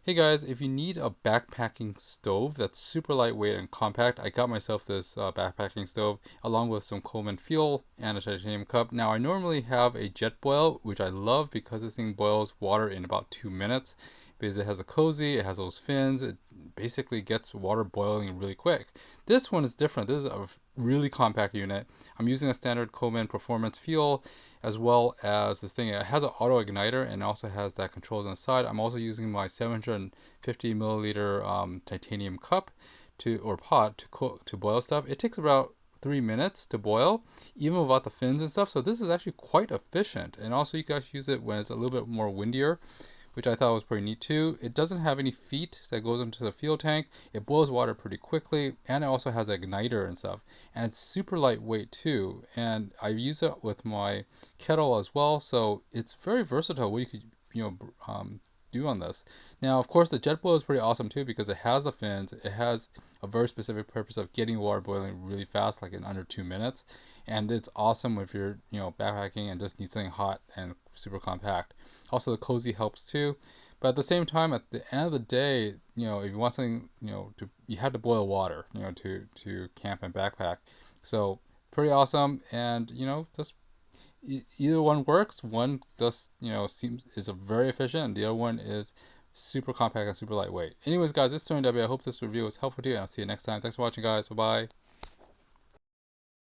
Hey guys, if you need a backpacking stove that's super lightweight and compact, I got myself this backpacking stove along with some Coleman fuel and a titanium cup. Now I normally have a JETBOIL, which I love because this thing boils water in about 2 minutes because it has a cozy, it has those fins, it basically gets water boiling really quick. This one is different. This is a really compact unit. I'm using a standard Coleman performance fuel as well as this thing. It has an auto igniter and also has that controls on the side. I'm also using my 750 milliliter titanium cup or pot to boil stuff. It takes about 3 minutes to boil, even without the fins and stuff. So this is actually quite efficient. And also you guys use it when it's a little bit more windier, which I thought was pretty neat too. It doesn't have any feet that goes into the fuel tank. It boils water pretty quickly, and it also has an igniter and stuff. And it's super lightweight too. And I use it with my kettle as well, so it's very versatile what you could do on this. Now, of course, the JETBOIL is pretty awesome too because it has the fins. It has a very specific purpose of getting water boiling really fast, like in under 2 minutes. And it's awesome if you're backpacking and just need something hot and super compact. Also, the cozy helps too. But at the same time, at the end of the day, if you want something, you have to boil water, to camp and backpack. So pretty awesome, and just either one works. One just seems is a very efficient, and the other one is super compact and super lightweight. Anyways, guys, this is SterlingW. I hope this review was helpful to you, and I'll see you next time. Thanks for watching, guys. Bye bye.